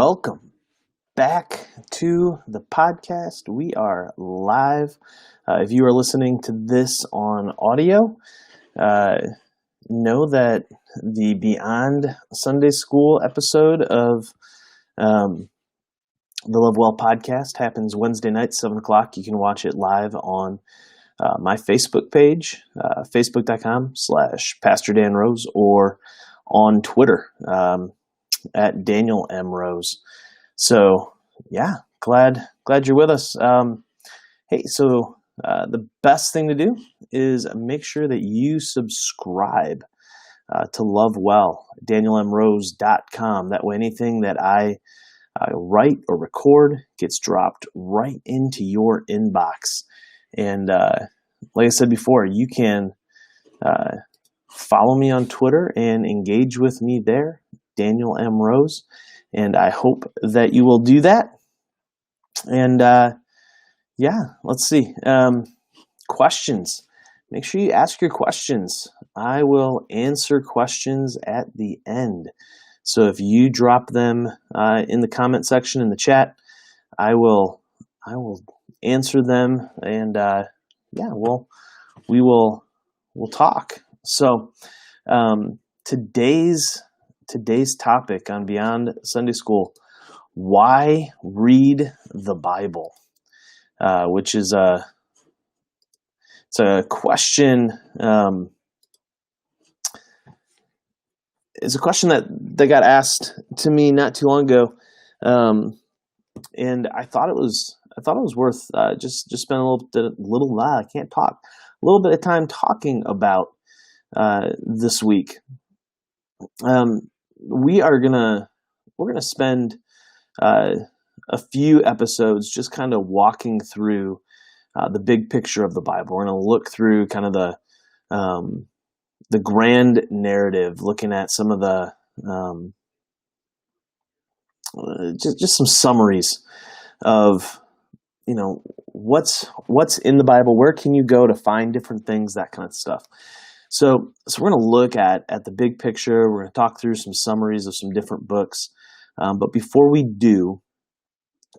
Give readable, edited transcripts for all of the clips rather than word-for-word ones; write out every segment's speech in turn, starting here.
welcome back to the podcast. We are live. If you are listening to this on audio, know that the Beyond Sunday School episode of the Love Well podcast happens Wednesday night, 7 o'clock. You can watch it live on my Facebook page, facebook.com/Pastor Dan Rose, or on Twitter at Daniel M. Rose. So, yeah, glad you're with us. Hey, so the best thing to do is make sure that you subscribe to Love Well, DanielMRose.com. That way, anything that I write or record gets dropped right into your inbox. And like I said before, you can follow me on Twitter and engage with me there, Daniel M. Rose. And I hope that you will do that. And let's see. Questions. Make sure you ask your questions. I will answer questions at the end. So if you drop them in the comment section in the chat, I will answer them, and we'll talk. So today's topic on Beyond Sunday School: why read the Bible? Which is it's a question. It's a question that got asked to me not too long ago, and I thought it was worth just spend a little bit of time talking about this week. We're gonna spend a few episodes just kind of walking through the big picture of the Bible. We're going to look through kind of the grand narrative, looking at some of the just some summaries of what's in the Bible, where can you go to find different things, that kind of stuff. So we're going to look at the big picture. We're going to talk through some summaries of some different books. But before we do,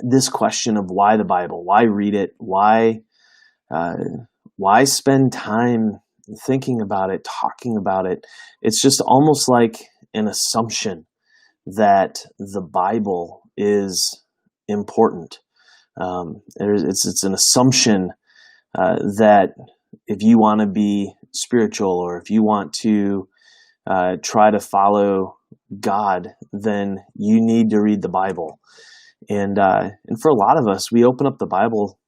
this question of why the Bible, why read it, why spend time thinking about it, talking about it, it's just almost like an assumption that the Bible is important. It's an assumption that if you want to be spiritual, or if you want to try to follow God, then you need to read the Bible. And for a lot of us, we open up the Bible.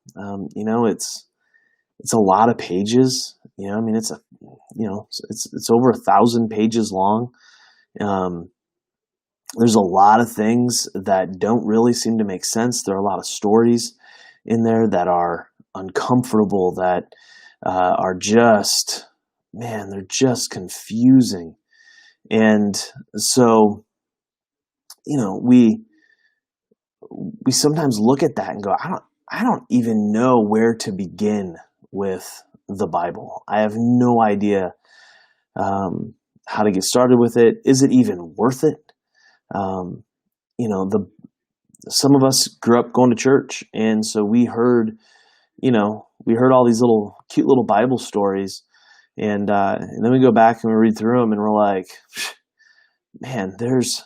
It's a lot of pages. It's over 1,000 pages long. There's a lot of things that don't really seem to make sense. There are a lot of stories in there that are uncomfortable, that are just, they're just confusing. And so, we sometimes look at that and go, I don't even know where to begin with the Bible. I have no idea how to get started with it. Is it even worth it? Some of us grew up going to church, and so we heard all these cute little Bible stories, and then we go back and we read through them, and we're like, man, there's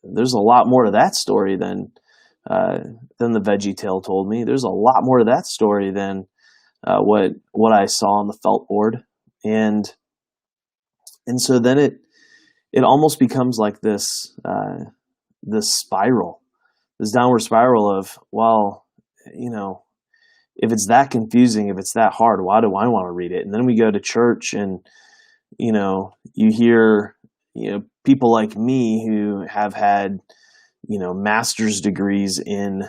a lot more to that story than the Veggie Tale told me. There's a lot more to that story than what I saw on the felt board, and so then it almost becomes like this spiral, this downward spiral of, well, if it's that confusing, if it's that hard, why do I want to read it? And then we go to church, and you hear people like me who have had master's degrees in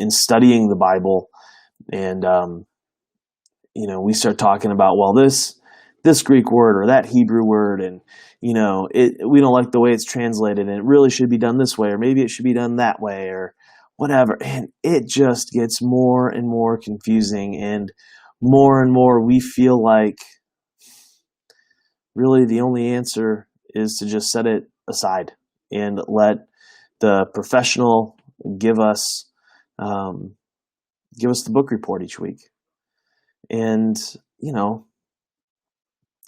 studying the Bible, and we start talking about, well, this Greek word or that Hebrew word, and we don't like the way it's translated, and it really should be done this way, or maybe it should be done that way, or whatever. And it just gets more and more confusing, and more we feel like really the only answer is to just set it aside and let the professional give us the book report each week. And,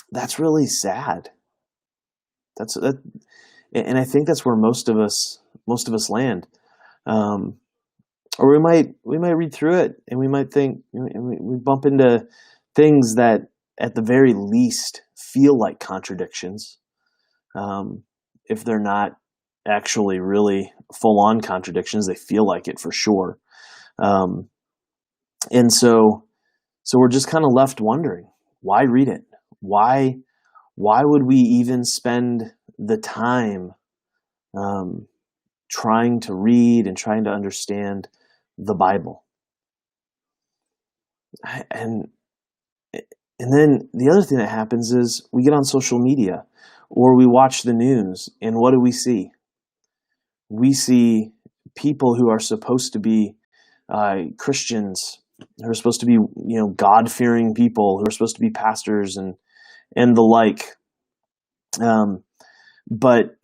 that's really sad. And I think that's where most of us land. Or we might read through it and we might think, we bump into things that at the very least feel like contradictions. If they're not actually really full-on contradictions, they feel like it for sure. And so we're just kind of left wondering, why read it? Why would we even spend the time trying to read and trying to understand the Bible? And then the other thing that happens is we get on social media or we watch the news, and what do we see? We see people who are supposed to be Christians, who are supposed to be, God-fearing people, who are supposed to be pastors and the like. But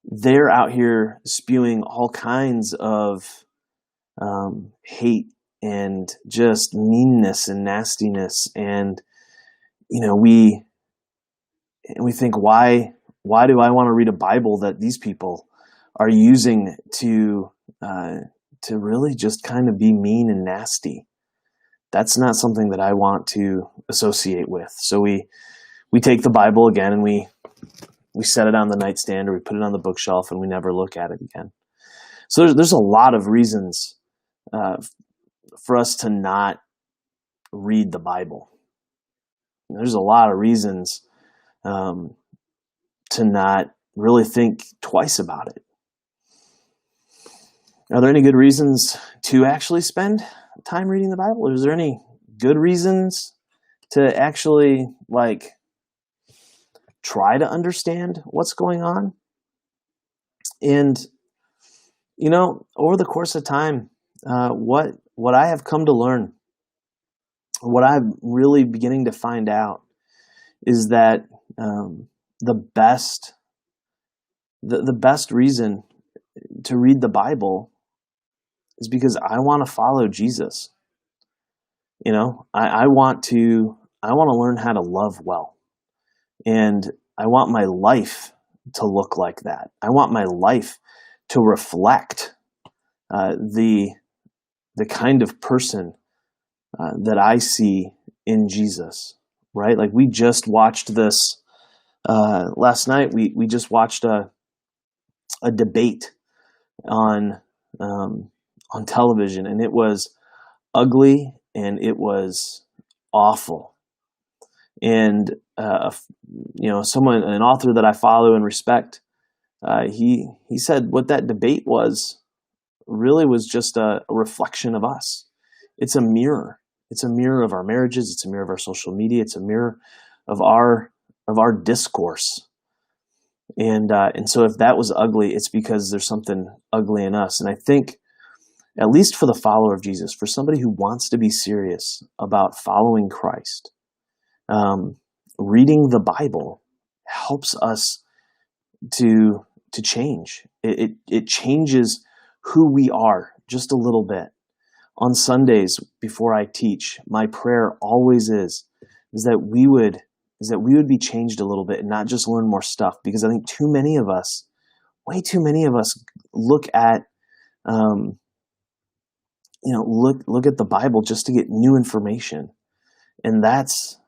they're out here spewing all kinds of hate and just meanness and nastiness, and we think, why do I want to read a Bible that these people are using to really just kind of be mean and nasty? That's not something that I want to associate with. So we take the Bible again and we set it on the nightstand, or we put it on the bookshelf, and we never look at it again. So there's a lot of reasons for us to not read the Bible. There's a lot of reasons to not really think twice about it. Are there any good reasons to actually spend time reading the Bible? Or is there any good reasons to actually try to understand what's going on? And over the course of time, what I have come to learn, what I'm really beginning to find out, is that the best reason to read the Bible is because I want to follow Jesus. I want to learn how to love well, and I want my life to look like that. I want my life to reflect the kind of person that I see in Jesus, right? Like, we just watched this last night. We just watched a debate on television, and it was ugly and it was awful. And someone, an author that I follow and respect, he said what that debate was just a reflection of us. It's a mirror. It's a mirror of our marriages. It's a mirror of our social media. It's a mirror of our discourse. And so if that was ugly, it's because there's something ugly in us. And I think, at least for the follower of Jesus, for somebody who wants to be serious about following Christ, reading the Bible helps us to change. It changes who we are just a little bit. On Sundays before I teach, my prayer always is that we would be changed a little bit and not just learn more stuff, because I think way too many of us look at look at the Bible just to get new information. And that's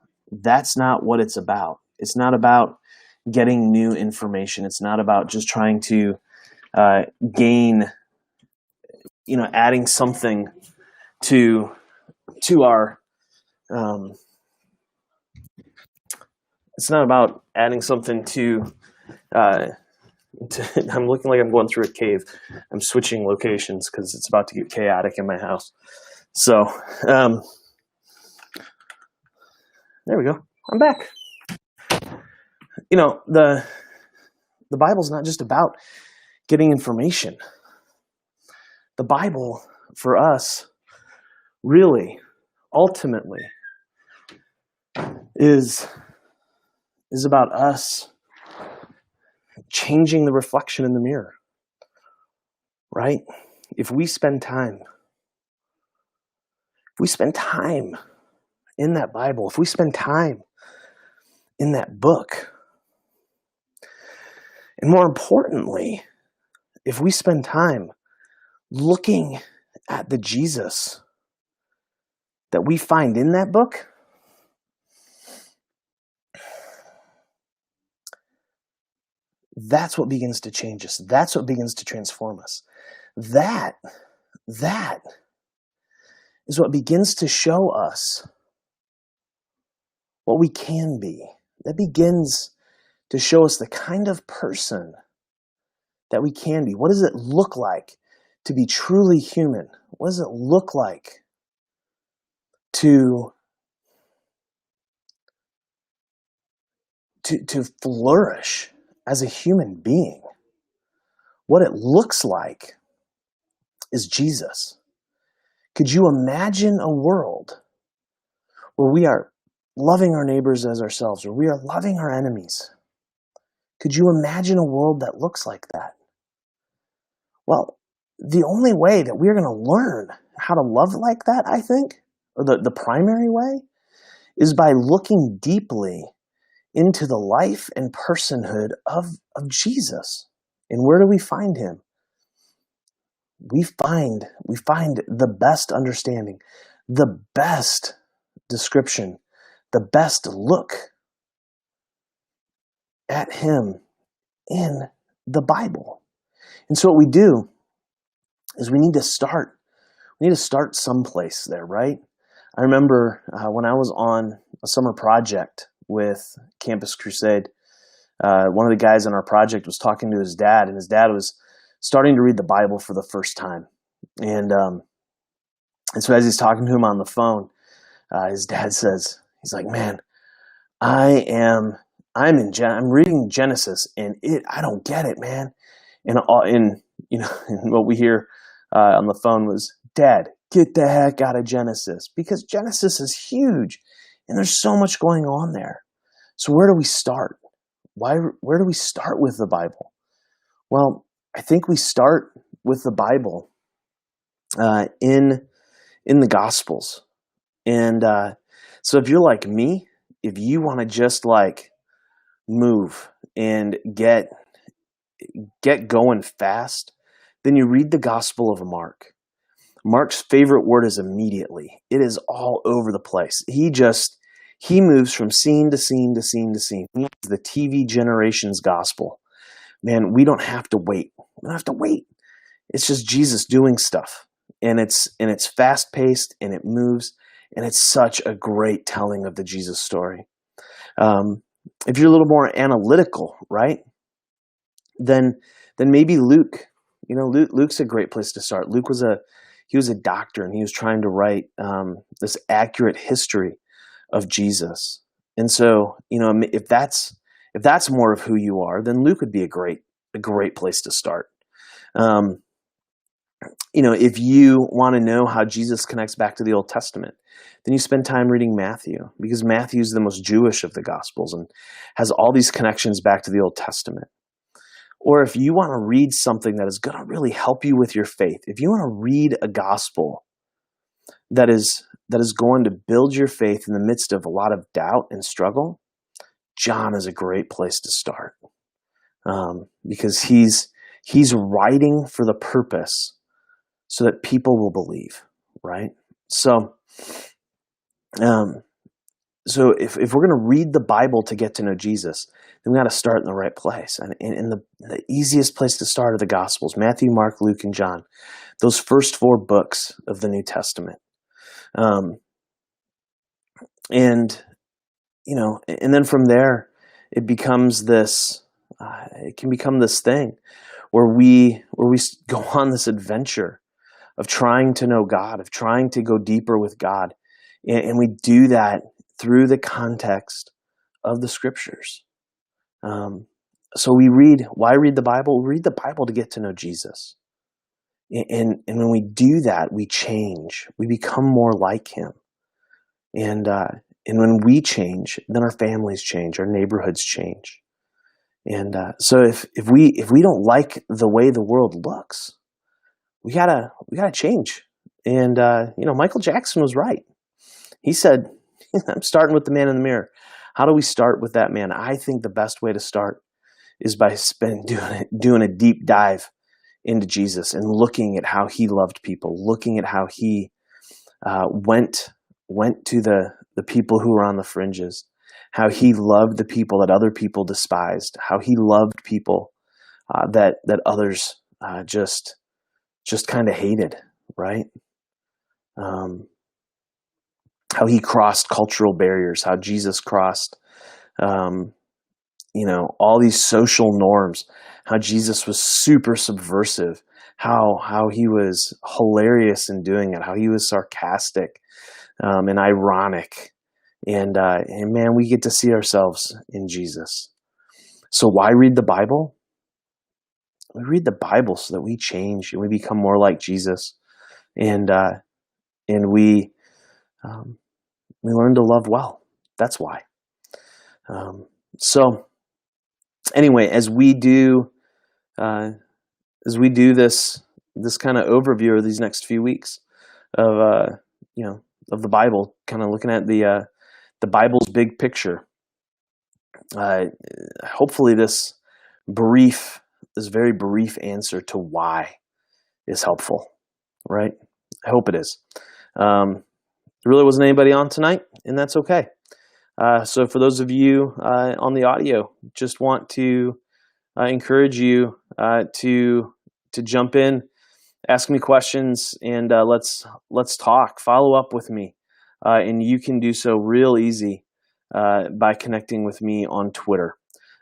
not what it's about. It's not about getting new information. It's not about just trying to gain, adding something to our, it's not about adding something to I'm looking like I'm going through a cave. I'm switching locations because it's about to get chaotic in my house. So, there we go. I'm back. The Bible's not just about getting information. The Bible, for us, really, ultimately, is about us changing the reflection in the mirror. right? If we spend time in that Bible, if we spend time in that book, and more importantly, if we spend time looking at the Jesus that we find in that book, that's what begins to change us. That's what begins to transform us. That is what begins to show us what we can be. That begins to show us the kind of person that we can be. What does it look like to be truly human? What does it look like to flourish as a human being? What it looks like is Jesus. Could you imagine a world where we are loving our neighbors as ourselves, where we are loving our enemies? Could you imagine a world that looks like that? Well, the only way that we're going to learn how to love like that, I think, or the primary way, is by looking deeply into the life and personhood of Jesus. And where do we find him? We find the best understanding, the best description, the best look at him in the Bible. And so what we do is we need to start someplace there, right? I remember when I was on a summer project with Campus Crusade, one of the guys on our project was talking to his dad, and his dad was starting to read the Bible for the first time. And so as he's talking to him on the phone, his dad says, he's like, "Man, I'm reading Genesis, and I don't get it, man." And what we hear on the phone was, "Dad, get the heck out of Genesis," because Genesis is huge, and there's so much going on there. So where do we start? Where do we start with the Bible? Well, I think we start with the Bible in the Gospels. And so if you're like me, if you want to just like move and get going fast, then you read the Gospel of Mark. Mark's favorite word is immediately. It is all over the place. He moves from scene to scene to scene to scene. It's the TV generation's gospel. Man, we don't have to wait. We don't have to wait. It's just Jesus doing stuff. And it's fast-paced, and it moves, and it's such a great telling of the Jesus story. If you're a little more analytical, right, then maybe Luke. Luke's a great place to start. Luke was a doctor, and he was trying to write this accurate history of Jesus. And so, if that's more of who you are, then Luke would be a great place to start. If you want to know how Jesus connects back to the Old Testament, then you spend time reading Matthew, because Matthew is the most Jewish of the Gospels and has all these connections back to the Old Testament. Or if you want to read something that is going to really help you with your faith, if you want to read a gospel that is going to build your faith in the midst of a lot of doubt and struggle, John is a great place to start, because he's writing for the purpose so that people will believe, right? So if we're going to read the Bible to get to know Jesus, then we got to start in the right place. And the easiest place to start are the Gospels: Matthew, Mark, Luke, and John. Those first 4 books of the New Testament. And then from there, it becomes this. It can become this thing where we go on this adventure of trying to know God, of trying to go deeper with God, and we do that through the context of the Scriptures. So why read the Bible? We read the Bible to get to know Jesus. And when we do that, we change. We become more like him. And when we change, then our families change, our neighborhoods change. And so if we don't like the way the world looks, we gotta change. And Michael Jackson was right. He said, "I'm starting with the man in the mirror." How do we start with that man? I think the best way to start is by doing a deep dive into Jesus and looking at how he loved people, looking at how he went to the people who were on the fringes, how he loved the people that other people despised, how he loved people that others just kind of hated, right? How he crossed cultural barriers, how Jesus crossed, all these social norms, how Jesus was super subversive, how he was hilarious in doing it, how he was sarcastic and ironic. And man, we get to see ourselves in Jesus. So why read the Bible? We read the Bible so that we change and we become more like Jesus, and we learn to love well. That's why. So anyway, as we do this kind of overview of these next few weeks of of the Bible, kind of looking at the Bible's big picture. Hopefully, this very brief answer to why is helpful, right? I hope it is. There really wasn't anybody on tonight, and that's okay. So for those of you on the audio, just want to encourage you to jump in, ask me questions, and let's talk. Follow up with me, and you can do so real easy by connecting with me on Twitter.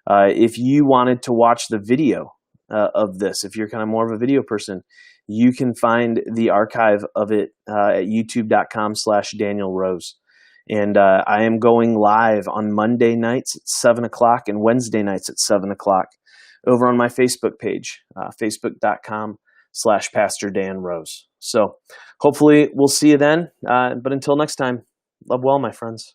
If you wanted to watch the video of this, if you're kind of more of a video person, you can find the archive of it at youtube.com/Daniel Rose. And I am going live on Monday nights at 7 o'clock and Wednesday nights at 7 o'clock over on my Facebook page, facebook.com/Pastor Dan Rose. So hopefully we'll see you then. But until next time, love well, my friends.